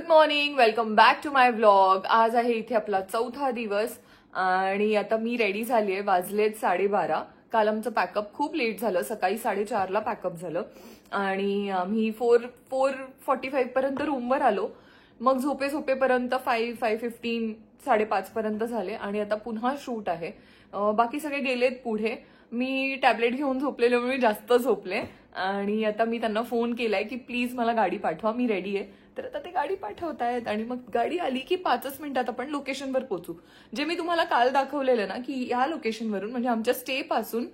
Morning, welcome back to my vlog. आज आहे इथे आपला चौथा दिवस आणि आता मी रेडी झाली आहे. वाजलेत 12:30. काल आमचं पॅकअप खूप लेट झालं. सकाळी 4:30ला पॅकअप झालं आणि आम्ही 4:45 पर्यंत रूमवर आलो. मग झोपेपर्यंत 5:15 5:30 पर्यंत झाले आणि आता पुन्हा शूट आहे. बाकी सगळे गेलेत पुढे. मी टॅबलेट घेऊन झोपलेल्यामुळे मी जास्त झोपले आणि आता मी त्यांना फोन केलाय की प्लीज मला गाडी पाठवा, मी रेडी आहे. तर आता ते गाडी पाठवतायत आणि मग गाडी आली की 5 मिनिटात आपण लोकेशनवर पोहोचू. जे मी तुम्हाला काल दाखवलेलं ना की या लोकेशनवरून म्हणजे आमच्या स्टे पासून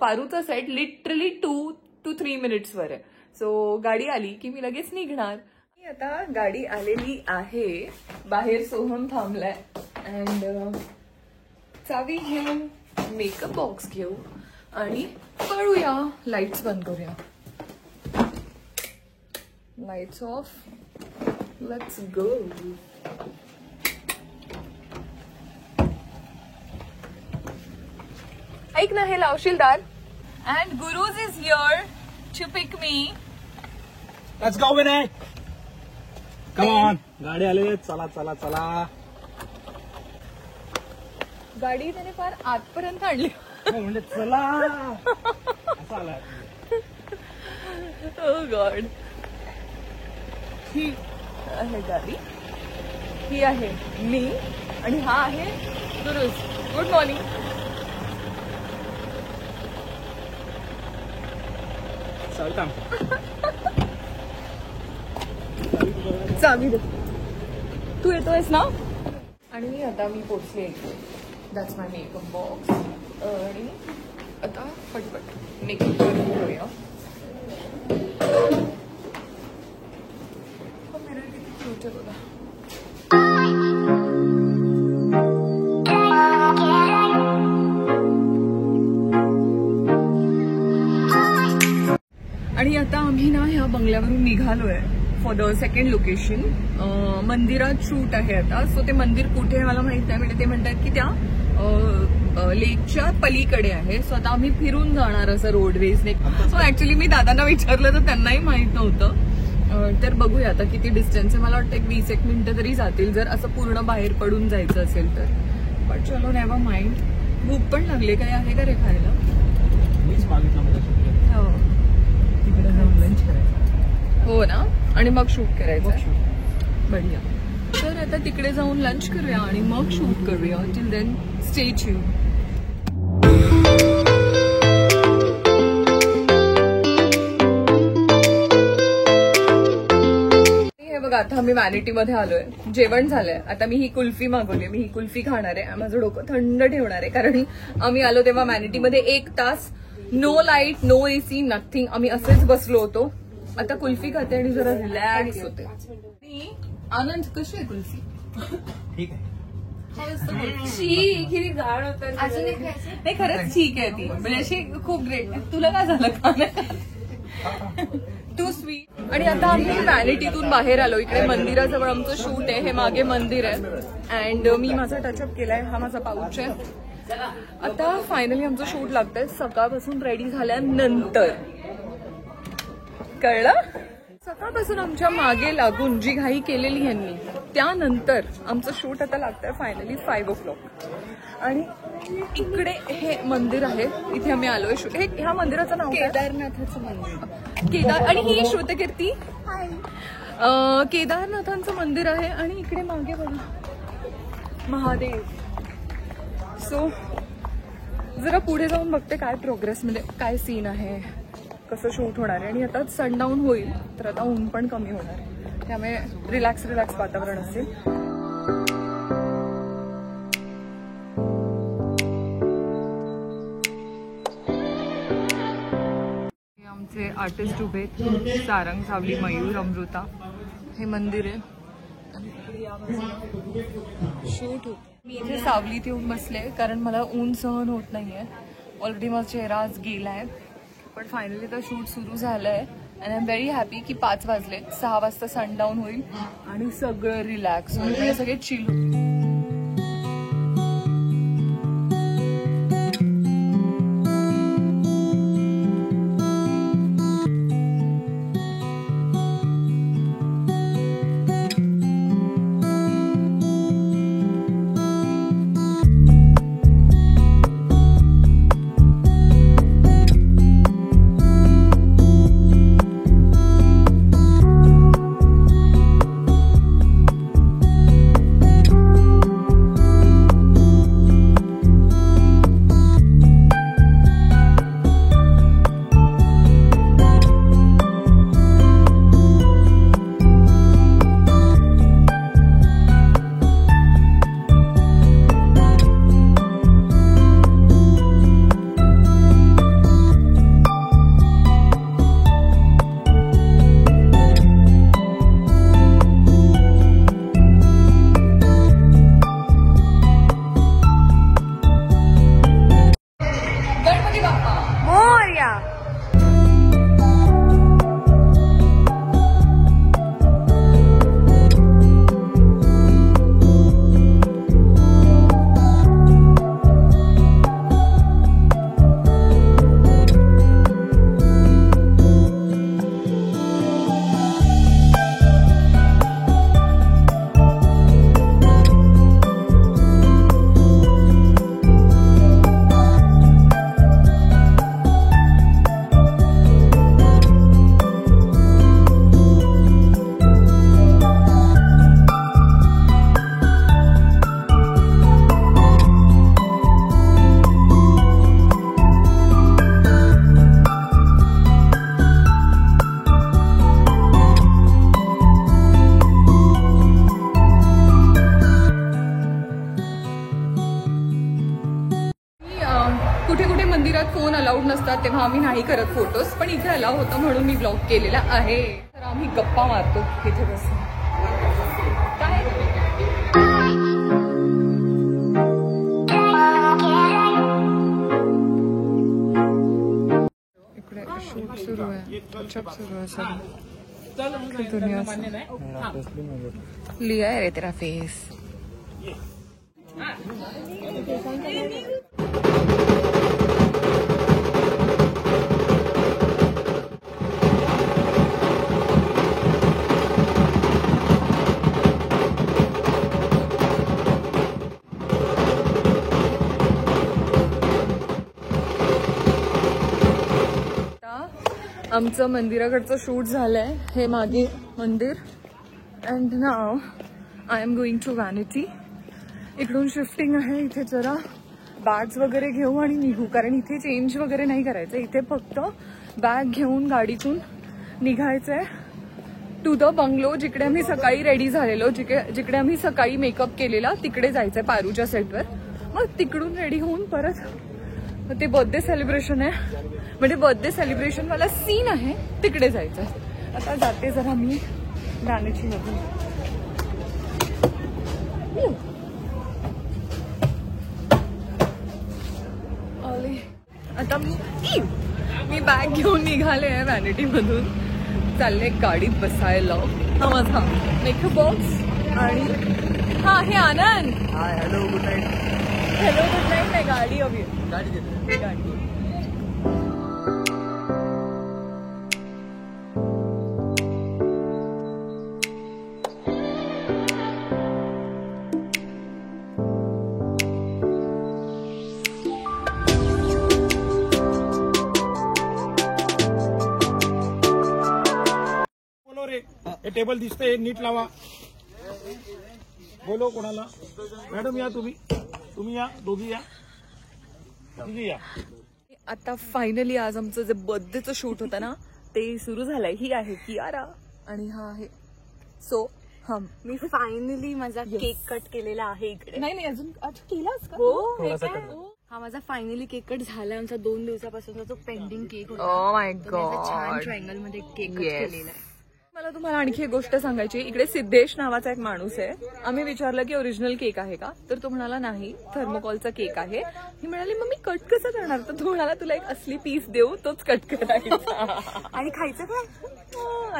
पारूचा सेट लिटरली 2 to 3 मिनिट्सवर आहे. सो गाडी आली की मी लगेच निघणार. आता गाडी आलेली आहे. बाहेर सोहम थांबलाय अँड चावी घेऊन मेकअप बॉक्स घेऊ आणि पळूया. लाईट्स बंद करूया. Lights off. Let's go. ऐक ना, हे लावशील दार. अँड गुरुज is here to pick me. Let's go Vinay. Come on. गाडी आले. चला चला चला. गाडी त्याने फार आतपर्यंत आणली. म्हणजे चला असं आलाय. ओह गॉड. ही आहे गाडी, ही आहे मी आणि हा आहे गुरुज. Good morning. चालता चावी दे. तू येतोयस ना. आणि आता मी पोचले. That's my makeup box. आणि आता पटपट मेकअप करून घेऊया. मिरर किती क्यूट आहे बघा. आणि आता आम्ही ना ह्या बंगल्यावरून निघालोय फॉर द सेकंड लोकेशन. मंदिरात शूट आहे आता. सो ते मंदिर कुठे आहे मला माहित नाही. म्हणजे ते म्हणतात की त्या लेकच्या पलीकडे आहे. सो आता आम्ही फिरून जाणार असं रोडवेजने. सो ऍक्च्युली मी दादांना विचारलं तर त्यांनाही माहित नव्हतं. तर बघूया आता किती डिस्टन्स आहे. मला वाटतं 20 मिनिटं तरी जातील जर असं पूर्ण बाहेर पडून जायचं असेल तर. बट चलो नेव्हर माइंड. भूक पण लागले. काय आहे का रे खायला? मीच मागितलं. हो तिकडे जाऊन लंच करायचं. हो ना. आणि मग शूट करायचं. बढिया. तर आता तिकडे जाऊन लंच करूया आणि मग शूट करूया. Till then stay tuned. हे बघा, आता आम्ही व्हॅनिटीमध्ये आलोय. जेवण झालंय. आता मी ही कुल्फी मागवली. मी ही कुल्फी खाणार आहे. माझं डोकं थंड ठेवणार आहे कारण आम्ही आलो तेव्हा व्हॅनिटीमध्ये 1 तास no light, no AC, nothing. आम्ही असेच बसलो होतो. आता कुल्फी खाते आणि जरा रिलॅक्स होते. आनंद, कशी आहे कुल्फी? ठीक आहे. नाही खरंच ठीक आहे ती. म्हणजे अशी खूप ग्रेट. तुला काय झालं? Too sweet. आणि आता आम्ही व्हॅनिटीतून बाहेर आलो. इकडे मंदिराजवळ आमचं शूट आहे. हे मागे मंदिर आहे अँड मी माझा टचअप केलाय. हा माझा पाऊच आहे. आता फायनली आमचं शूट लागतंय. सकाळपासून रेडी झाल्यानंतर. कळलं? सकाळपासून आमच्या मागे लागून जी घाई केलेली यांनी त्यानंतर आमचं शूट आता लागतंय फायनली 5 o'clock. आणि इकडे हे मंदिर आहे. इथे आम्ही आलोय. ह्या मंदिराचं नाव केदारनाथाचं मंदिर. आणि ही श्रुतकीर्ती. केदारनाथांचं मंदिर आहे आणि इकडे मागे बघा महादेव. सो जरा पुढे जाऊन बघते काय प्रोग्रेस, म्हणजे काय सीन आहे, कसं शूट होणार आहे. आणि आता सनडाऊन होईल तर आता ऊन पण कमी होणार आहे. त्यामुळे रिलॅक्स वातावरण असेल. आमचे आर्टिस्ट उभे. सारंग, सावली, मयूर, अमृता. हे मंदिर आहे. शूट होत. मी इथे सावलीत येऊन बसले कारण मला ऊन सहन होत नाहीये. ऑलरेडी माझा चेहरा आज गेलाय. पण फायनली तर शूट सुरू झालंय and I am very happy की 5 वाजले. 6 वाजता सनडाऊन होईल आणि सगळं रिलॅक्स होईल. म्हणजे सगळे चिल. अलाउड नसतात तेव्हा आम्ही नाही करत फोटोज, पण इथे अलाउ होतं म्हणून मी ब्लॉग केलेला आहे. तर आम्ही गप्पा मारतो इथे बसून. काय इकडे शूट सुरू आहे, चप सुरू आहे सगळं. दुनिया लिया है रे तेरा फेस. आमचं मंदिराकडचं शूट झालंय. हे मागे मंदिर. And now I am going to vanity. इकडून शिफ्टिंग आहे. इथे जरा बॅग्स वगैरे घेऊ आणि निघू, कारण इथे चेंज वगैरे नाही करायचं. इथे फक्त बॅग घेऊन गाडीतून निघायचंय टू द बंगलो, जिकडे आम्ही सकाळी रेडी झालेलो, जिकडे आम्ही सकाळी मेकअप केलेला तिकडे जायचंय पारूच्या सेटवर. मग तिकडून रेडी होऊन परत ते बर्थडे सेलिब्रेशन आहे, म्हणजे बर्थडे सेलिब्रेशन वाला सीन आहे, तिकडे जायचंय. आता जाते जरा मी गाण्याची मधून. आता मी बॅग घेऊन निघाले आहे व्हॅनिटी मधून. चालले गाडीत बसायला. हा माझा मेकअप बॉक्स आणि हा हे Anand. Hello good night. Hello good night नाही, गाडी हवी. गाडी गाडी. हे टेबल दिसतंय, नीट लावा. बोलो कोणाला. मॅडम या, तुम्ही या, दोघी या, तिघी या. आता फायनली आज आमचं जे बर्थडेचं शूट होतं ना ते सुरू झालंय. ही आहे कियारा आणि हा आहे सो हम. मी फायनली माझा केक कट केलेला आहे इकडे. नाही अजून आज केलास का? हो, हा माझा फायनली केक कट झालाय. आमचा 2 दिवसापासूनचा जो पेंडिंग केक होता. Oh my God. छान ट्रायंगल मध्ये केक कट केलेला आहे. मला तुम्हाला आणखी एक गोष्ट सांगायची. इकडे सिद्धेश नावाचा एक माणूस आहे. आम्ही विचारलं की ओरिजिनल केक आहे का, तर तो म्हणाला नाही, थर्मोकॉलचा केक आहे. मी म्हणाली मग मी कट कसं करणार, तर तो म्हणाला तुला एक असली पीस देऊ, तोच कट करायचा. आणि खायचं काय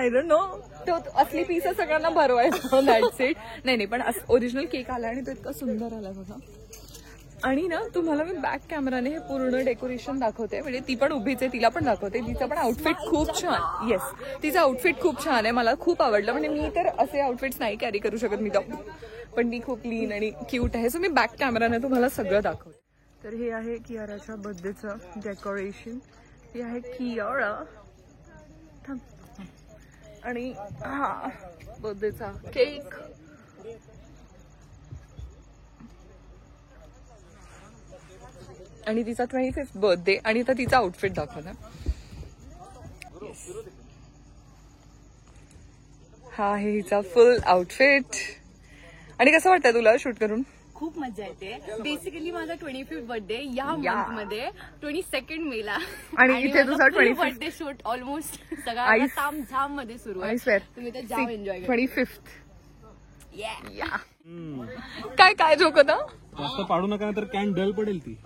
आय डोंट नो. तो असली पीस सगळ्यांना भरवायचा. That's it. नाही पण ओरिजिनल केक आला आणि तो इतका सुंदर आला बघा. आणि ना तुम्हाला मी बॅक कॅमेराने हे पूर्ण डेकोरेशन दाखवते, म्हणजे ती पण उभीच आहे, तिला पण दाखवते. तिचं पण आउटफिट खूप छान. येस, तिचं आउटफिट खूप छान आहे, मला खूप आवडलं. म्हणजे मी तर असे आउटफिट्स नाही कॅरी करू शकत मी तर, पण ती खूप क्लीन आणि क्यूट आहे. सो मी बॅक कॅमेराने तुम्हाला सगळं दाखवते. तर हे आहे कियाराच्या बर्थडेचं डेकोरेशन. हे आहे कियारा आणि हा बर्थडेचा केक. आणि तिचा 25th बर्थडे आणि आता तिचा आउटफिट दाखवला. हा आहे हिचा फुल आउटफिट. आणि कसं वाटतं तुला शूट करून? खूप मजा येते. बेसिकली माझा 25th बर्थडे या मंथ मध्ये 22 मेला आणि इथे तुझा 25th बर्थडे शूट ऑलमोस्ट सगळा तामझाम मध्ये सुरू आहे. तुम्ही तर जाम एन्जॉय करा. 25th. काय जोक होता? जास्त पाडू नका तर कॅन डल पडेल ती.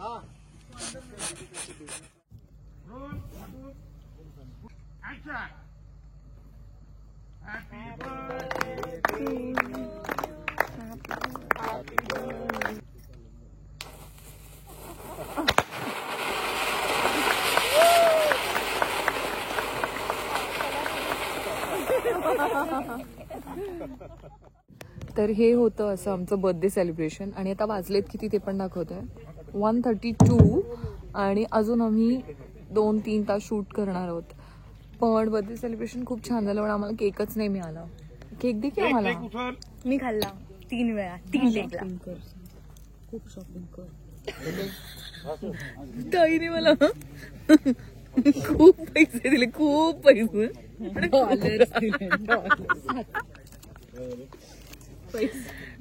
तर हे होतं असं आमचं बर्थडे सेलिब्रेशन. आणि आता वाजलेत किती ते पण दाखवतोय, 1:32. आणि अजून आम्ही 2-3 तास शूट करणार आहोत. पण बर्थडे सेलिब्रेशन खूप छान झालं, पण आम्हाला केकच नाही मिळाला. केक दे की आम्हाला. मी खाल्ला 3 वेळा, 3 लेगला. खूप शॉपिंग कर. ताईने मला खूप पैसे दिले, खूप पैसे.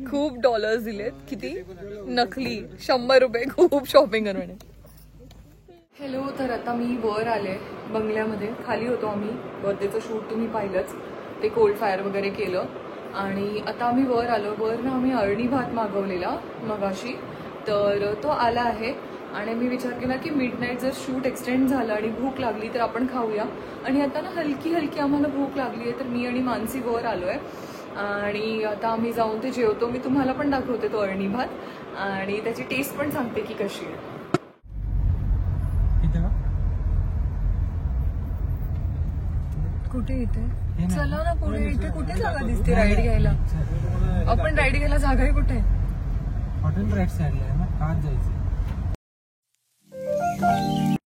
खूप डॉलर्स दिलेत. किती नकली 100 रुपये. खूप शॉपिंग कर म्हणे. हॅलो, तर आता मी वर आले बंगल्यामध्ये. खाली होतो आम्ही, बर्थडेचं शूट तुम्ही पाहिलंच, ते कोल्ड फायर वगैरे केलं आणि आता आम्ही वर आलो. वर ना आम्ही अळणी भात मागवलेला मगाशी, तर तो आला आहे आणि मी विचार केला की मिडनाईट जर शूट एक्सटेंड झालं आणि भूक लागली तर आपण खाऊया. आणि आता ना हलकी हलकी आम्हाला भूक लागली आहे, तर मी आणि मानसी वर आलोय आणि आता आम्ही जाऊन ते जेवतो. मी तुम्हाला पण दाखवते तो अळणी भात आणि त्याची टेस्ट पण सांगते की कशी आहे. कुठे इथे चला ना पुढे, इथे कुठे जागा दिसते राईड घ्यायला? आपण राईड घ्यायला जागा आहे कुठे? हॉटेल राईट साईडला आहे ना, काच जायचं.